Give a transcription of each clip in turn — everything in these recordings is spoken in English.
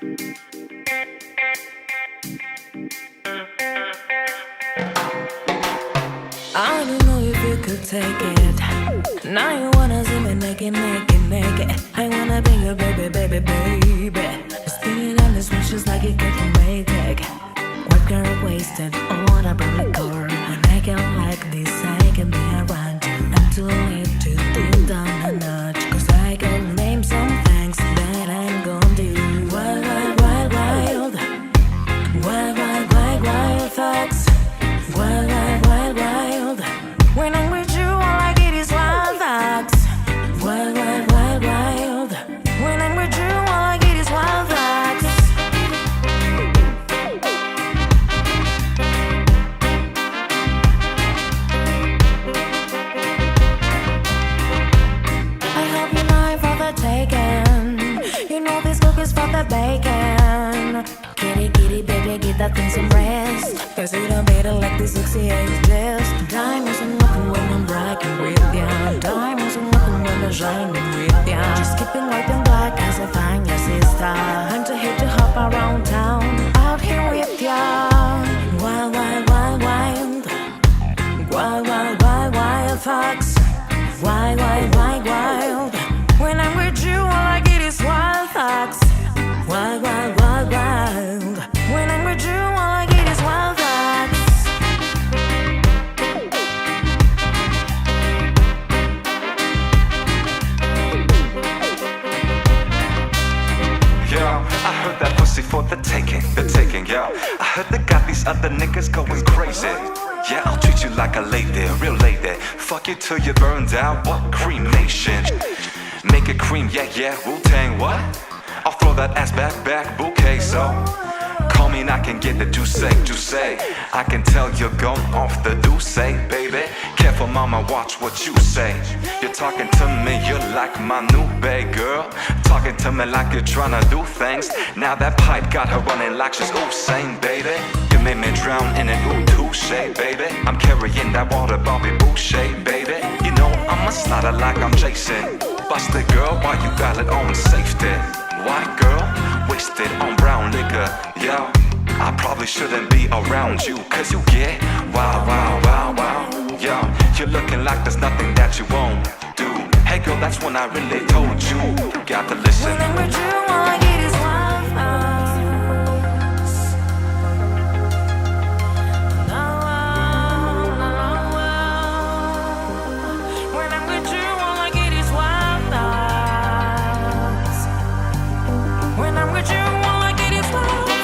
I don't know if you could take it. Now you wanna see me naked, naked, naked. I wanna be your baby, baby, baby. Spinning on this wish just like it couldn't wait. What girl wasted on a public car? And I can like this, I can be around you. I'm too late to dim down a notch. Cause I can name some things that I'm gonna do. Wild, wild, wild, wild. Wild, wild, wild, wild thoughts. Wild, wild, wild, wild. When I'm with you, all I get is wild thoughts. Wild, wild, wild, wild. When I'm with you, all I get is wild thoughts. I hope you know it for the taking. You know this cook is for the bacon. Kitty, kitty, baby, get that thing some rest. Cause you don't better like this sexy ages. Diamonds and looking when I'm bragging with ya. Diamonds and looking when I'm shining with ya. Just keeping white and black as I find your sister. I'm too hip to hop around town. Out here with ya. Wild, wild, wild, wild. Wild, wild, wild, wild fox. Wild, wild, wild, wild. When I'm with you, all I get is wild thoughts. Wild, wild, wild, wild. When I'm with you, all I get is wild thoughts. Yo, I heard that pussy for the taking, yo. I heard they got these other niggas going crazy. Yeah, I'll treat you like a lady, real lady. Fuck you till you burned out, what? Cremation. Make it cream, yeah, yeah, Wu-Tang, what? I'll throw that ass back, bouquet, so call me and I can get the juice. I can tell you're gone off the douce, baby. Careful, mama, watch what you say. You're talking to me, you're like my new bae, girl. Talking to me like you're trying to do things. Now that pipe got her running like she's Usain, baby. You made me drown in an ooh touche, baby. I'm carrying that water, Bobby Boucher, baby. You know I'm a slider like I'm Jason. Bust it, girl, while you got it on safety. White girl, wasted on brown liquor, yo. I probably shouldn't be around you, cause you get wild, wild, wild, wild, yo. You're looking like there's nothing that you won't do. Hey girl, that's when I really told you. You got to listen. When I'm with you, all I get is wild thoughts. When I'm with you, all I get is wild thoughts. When I'm with you, all I get is wild thoughts.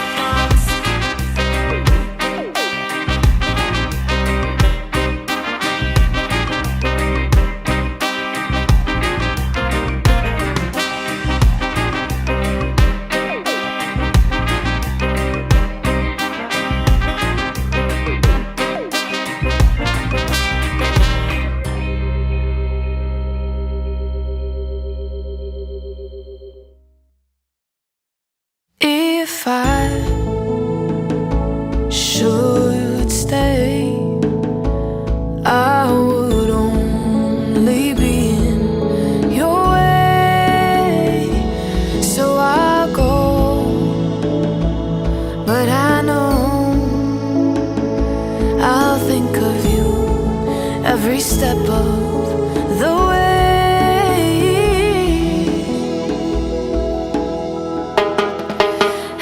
If I should stay, I would only be in your way. So I go, but I know I'll think of you every step of the way.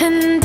And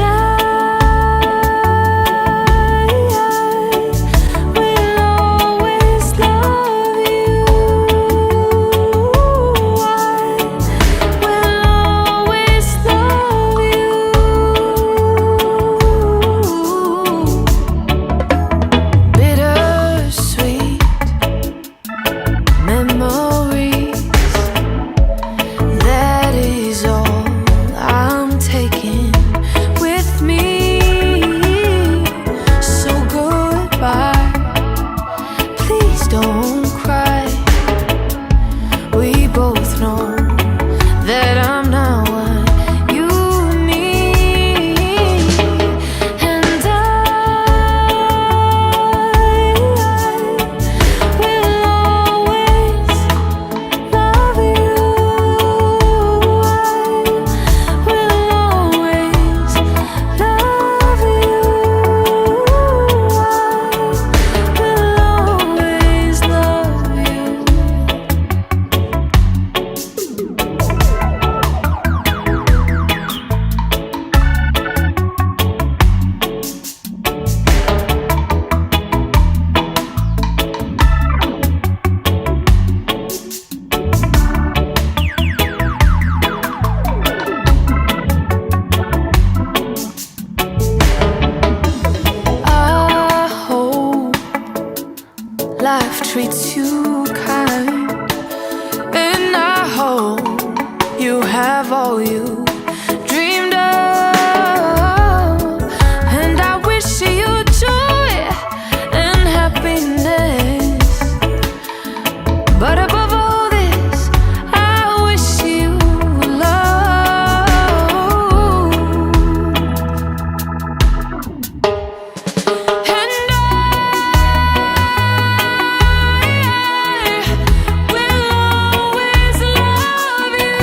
treats you kind. And I hope you have all you dreamed of. And I wish you joy and happiness. But above all this, I wish you love. And I will always love you.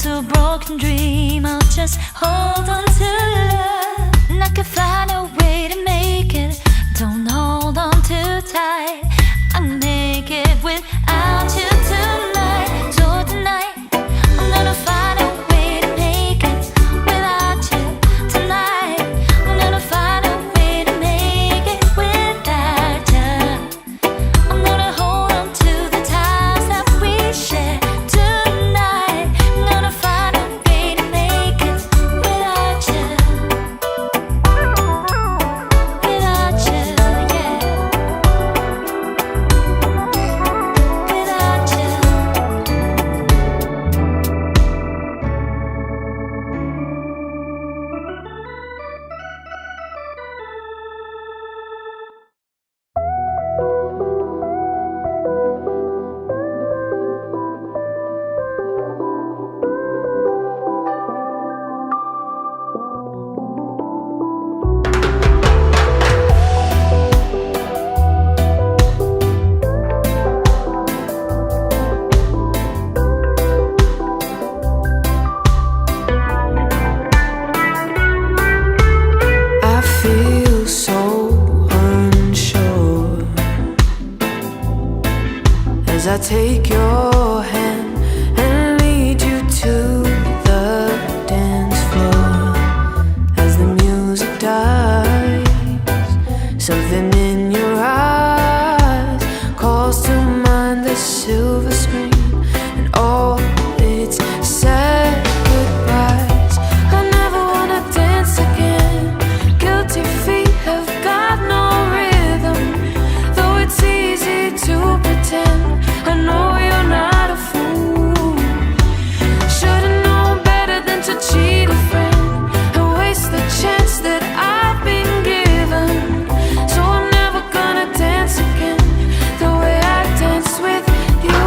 to a broken dream. I'll just hold on to love, and I can find a way to make it. Don't hold on too tight. I'm naked without you tonight. So tonight I'm gonna find a way to make it without you tonight. I'm gonna find a way to make it without you. I'm gonna hold on to the times that we share tonight. I'm gonna find a way to make it without you. Without you, yeah. Without you. I feel so unsure as I take your hand and lead you to the dance floor. As the music dies, something in your eyes calls to mind the silver screen and all its sad goodbyes. I never wanna dance again. Guilty feet have got no rhythm, though it's easy to pretend. I know you're not a fool. Should've known better than to cheat a friend and waste the chance that I've been given. So I'm never gonna dance again the way I dance with you.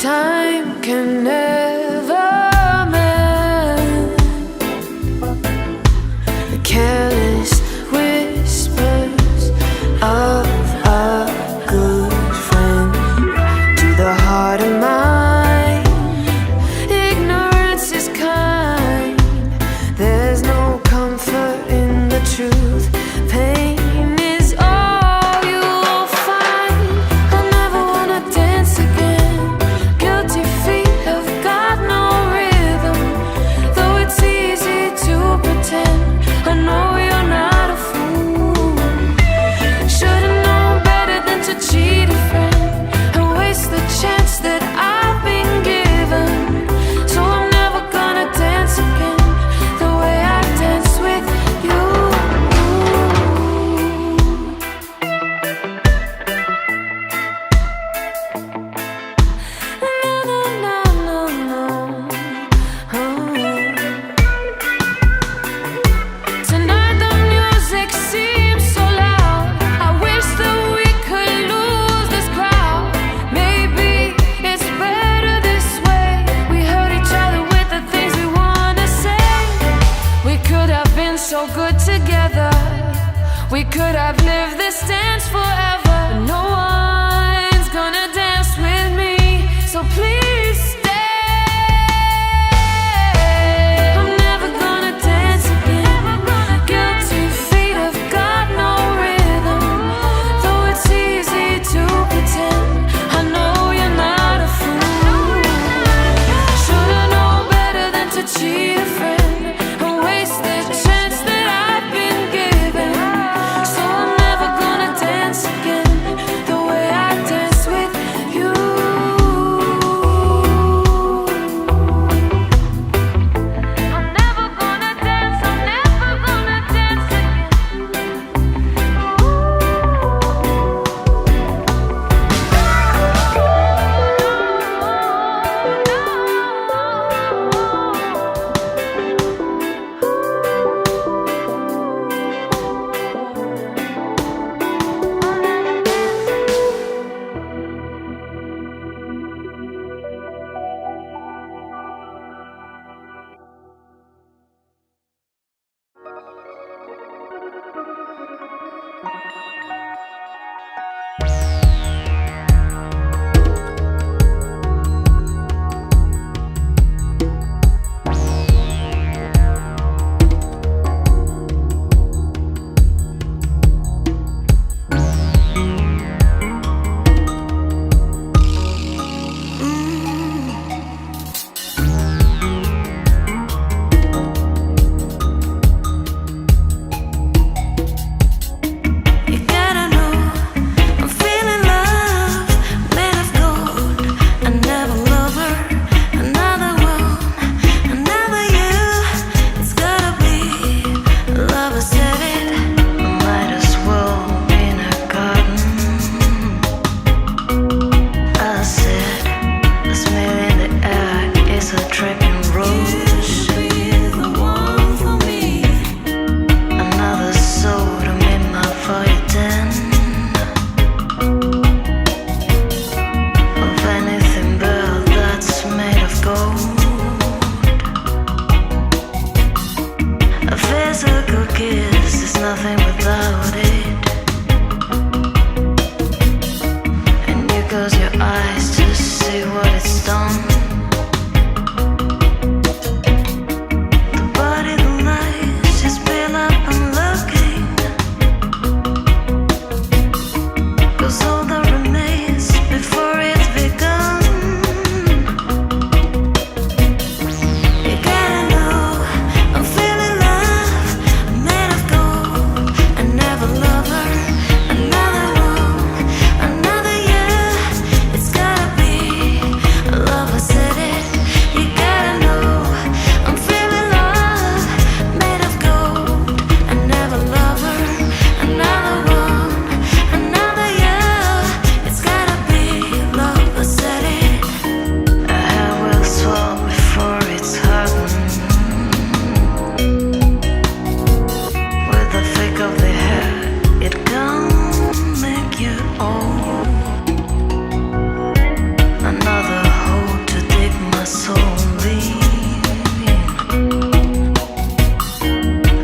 Time can never mend the careless whispers of a good friend. To the heart of mine, ignorance is kind. There's no comfort in the truth. Pain is all you'll find. I never wanna dance again. Guilty feet have got is a dripping rose. The one for me. Another soul to make my fire den. Of anything but that's made of gold. A physical kiss is nothing without it. And you close your eyes to see what it's done. The body, the lights just build up and looking. 'Cause all that remains before it's begun. You gotta know I'm feeling love, made of gold. I never love her, another one, another year. It's gotta be love, I said it. You gotta know I'm feeling love, made of gold. I never love her, another one, another year. It's gotta be love, I said it. A hair will swell before it's hardened. With the flick of the hair, it can make you old. Another hole to dig my soul in.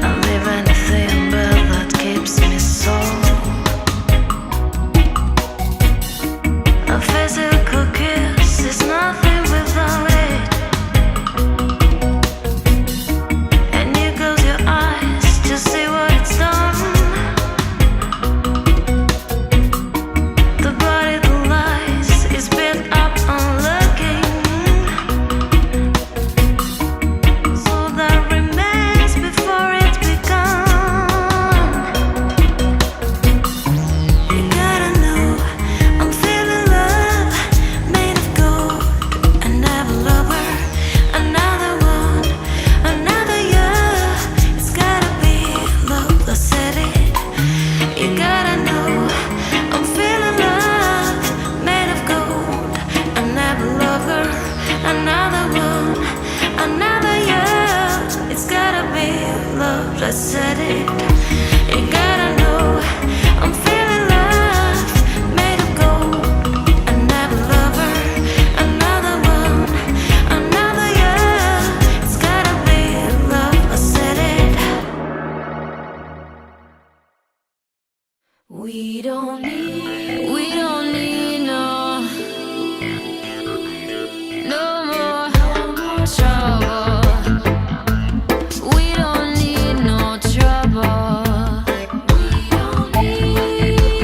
I leave anything but that keeps me so. A physical kiss is nothing without it. And you close your eyes to see what it's done. The body, the lies is built up on looking. So that remains before it's begun. You gotta know I'm feeling love, made of gold. I never love her, another one, another year. It's gotta be love, I said it. You gotta know I'm feeling love, made of gold. I never love her, another one, another year. It's gotta be love, I said it. You gotta know I'm feeling love, made of gold. I never love her, another one, another year. It's gotta be love, I said it. We don't need no more trouble. We don't need no trouble.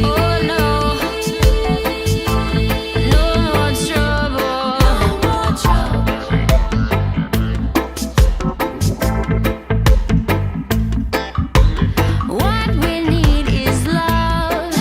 Oh no, no more trouble. What we need is love.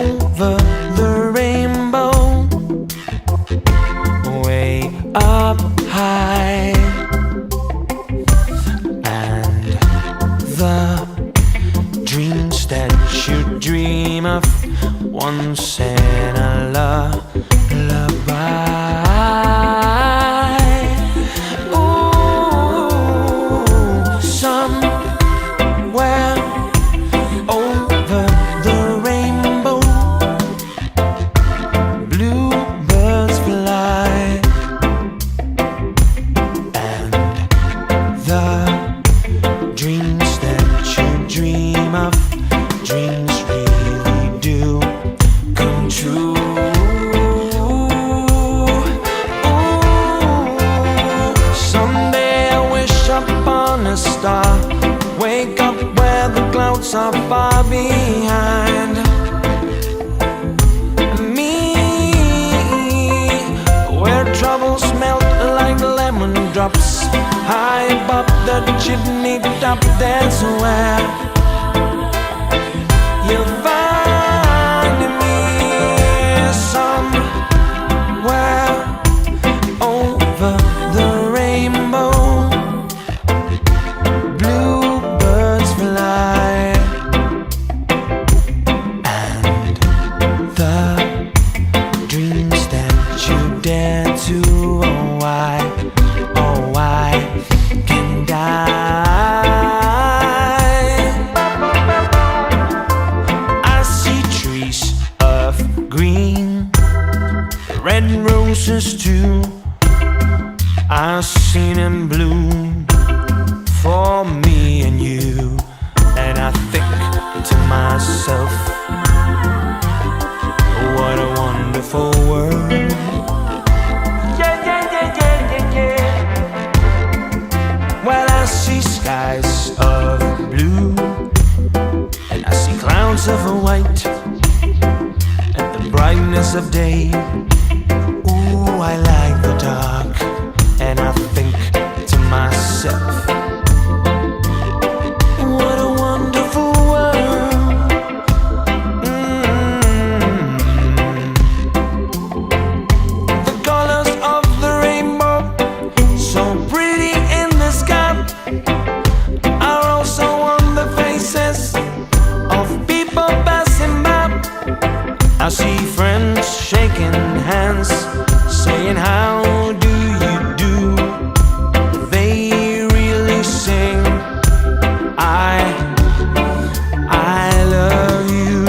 over the rainbow, way up high, and the dreams that you dream of once in a lullaby. Ooh, somewhere over the rainbow, bluebirds fly, and the dreams that you dream of, dreams really do come true. Ooh, someday I wish upon a star, wake up where the clouds are far behind me, where troubles melt like lemon drops, high above the chimney top. That's where you'll find me, somewhere over the rainbow, bluebirds fly, and the dreams that you dare to, oh why can't I? I see trees of green, red roses too. I've seen them bloom for me and you, and I think to myself, what a wonderful world. Yeah, yeah, yeah, yeah, yeah, yeah. Well, I see skies of blue, and I see clouds of white, and the brightness of day. Ooh, I like the dark, and I think to myself, what a wonderful world. The colors of the rainbow, so pretty in the sky, are also on the faces of people passing by. I see friends shaking hands, saying how do you do. They really sing, I love you.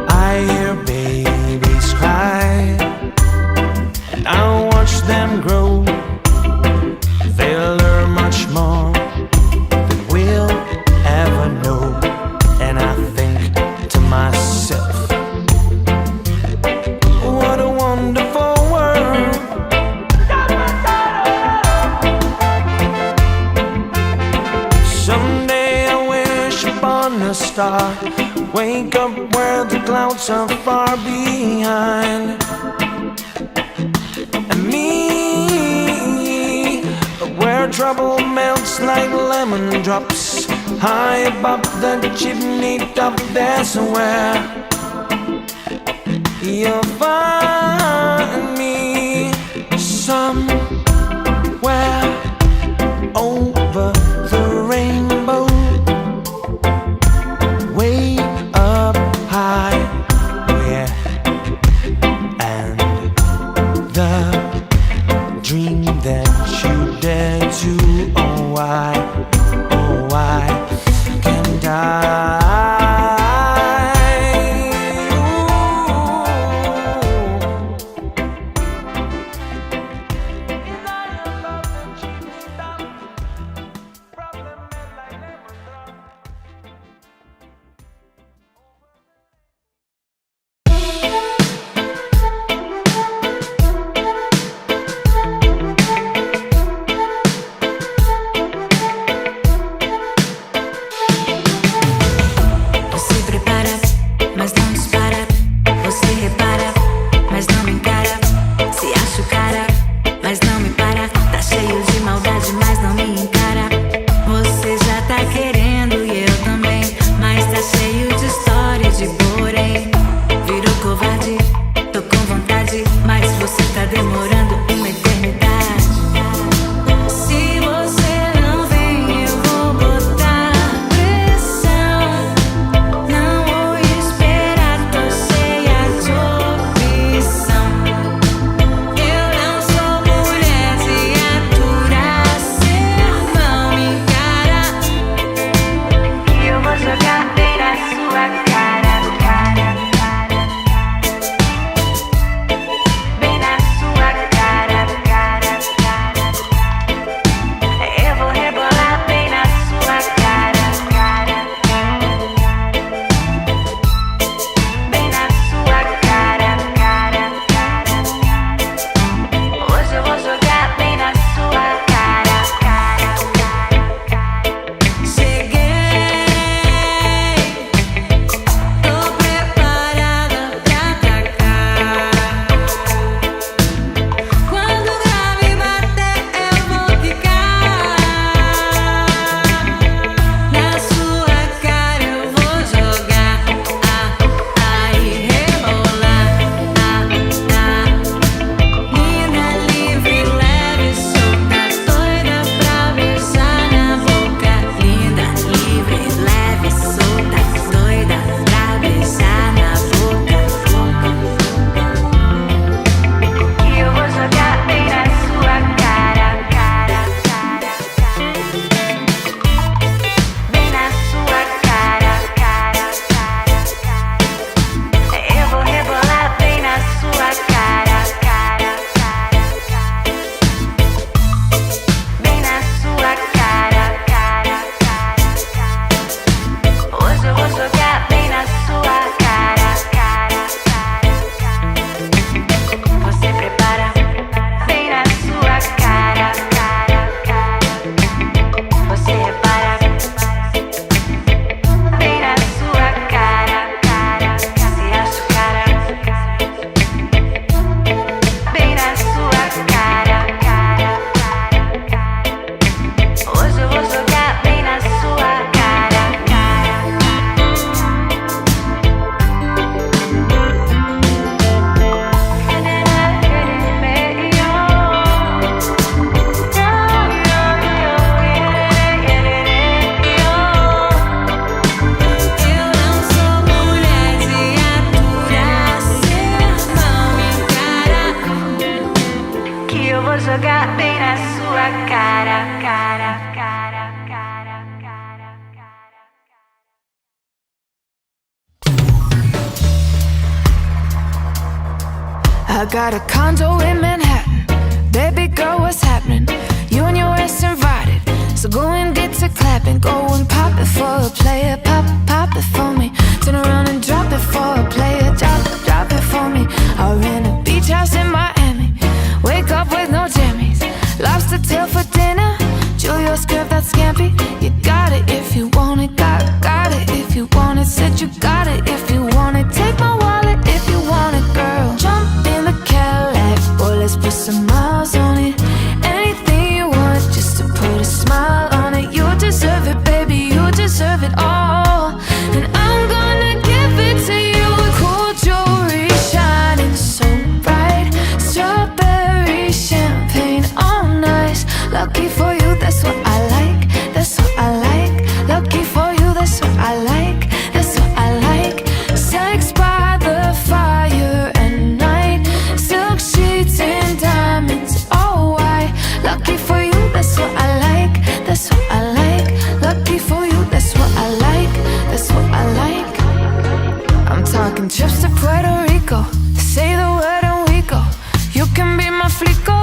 I hear babies cry, and I watch them grow. They'll learn much more than we'll ever know, and I think to myself, what a wonderful world. Someday I wish upon a star, wake up where the clouds are far behind, and me, where trouble melts like lemon drops, high above the chimney top. That's where you'll find me, somewhere over the rainbow, way up high, yeah, and the dream that you dare to, oh why can't I? Ooh, I got a condo in Manhattan. Baby girl, what's happening? You and your ass invited, so go and get to clapping. Go and pop it for a player. Pop it for me. Turn around and drop it for a player. Drop it for me. I rent a beach house in Miami. Wake up with no jammies. Lobster tail for dinner. Julio skirt that's scampy. You got it if you want it. Got it if you want it. Said you got it if you want it. Take my wallet if you want it, girl. Jump in the Cadillac, boy, let's put some miles on it. Anything you want, just to put a smile on it. You deserve it, baby, you deserve it all. And I'm gonna give it to you. Cool jewelry shining so bright. Strawberry champagne all nice. Lucky for you, that's what I like. That's what I like. Lucky for you, that's what I like. That's what I like. Sex by the fire at night. Silk sheets and diamonds, all white. Lucky for you, that's what I like. That's what I like. Lucky for you, that's what I like. That's what I like. I'm talking trips to Puerto Rico. Say the word and we go. You can be my flico,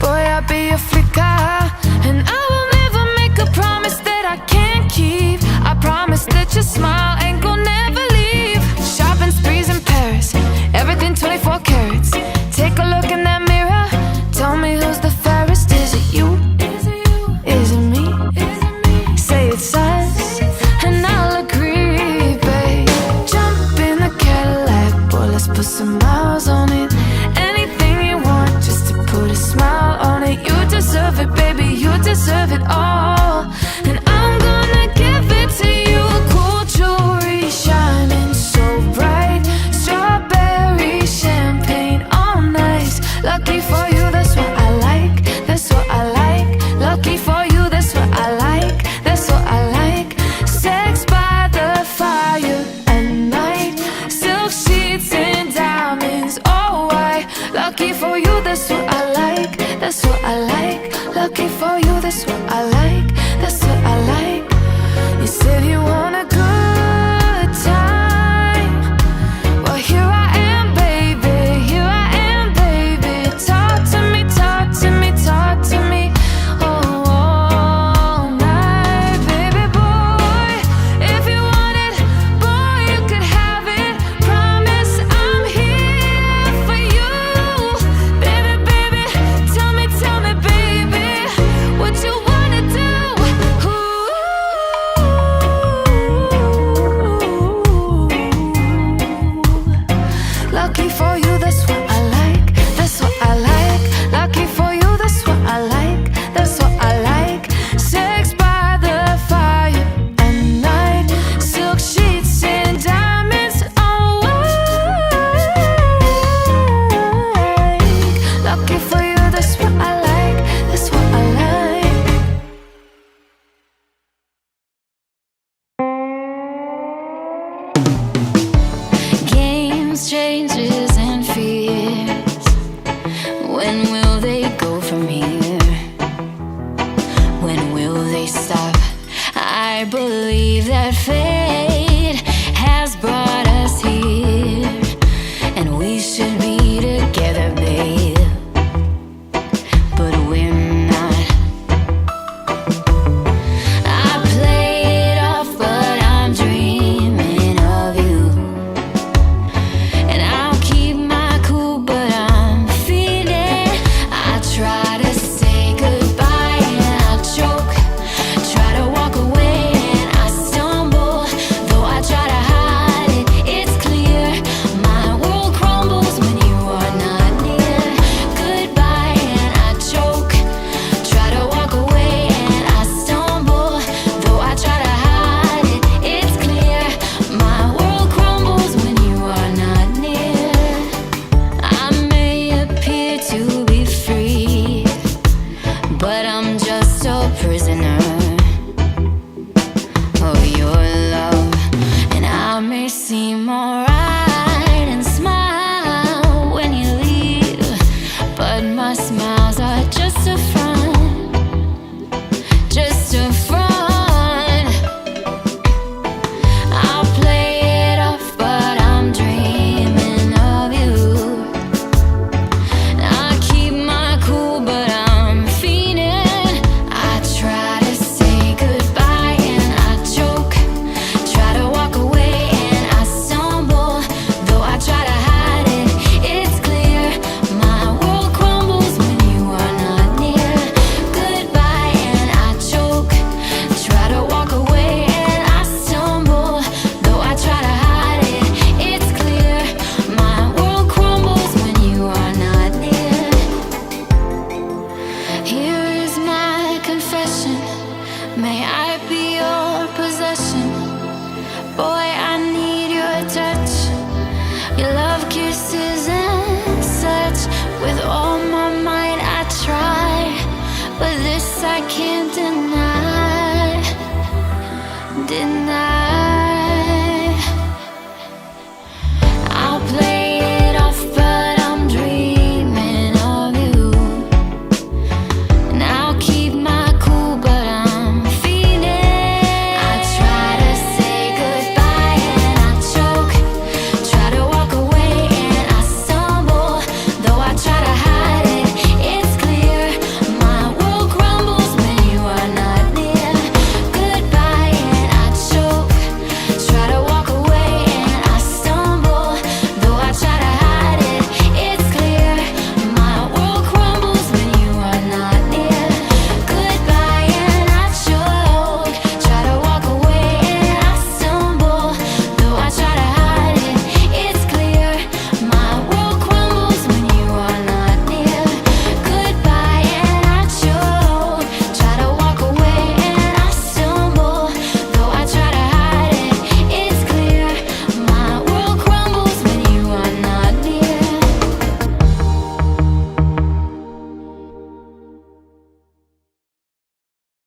boy, I'll be your flica. And I will never make a promise that I can't keep. I promise that your smile ain't gonna never leave. Shopping sprees in Paris, everything 24 carats. Take a look in that mirror. Tell me who's the fairest. Is it you? Is it me? Say it's us, and I'll agree, babe. Jump in the Cadillac, boy, let's put some miles on it. Anything you want, just to put a smile on it. You deserve it, baby, you deserve it all. And I'm gonna give it to you. Cool jewelry shining so bright. Strawberry champagne all nice. Lucky for you, that's what I like. That's what I like. Lucky for you, that's what I like. That's what I like. Sex by the fire at night. Silk sheets and diamonds, all white. Lucky for you, that's what I like. That's what I like. Lucky for you, that's what I like.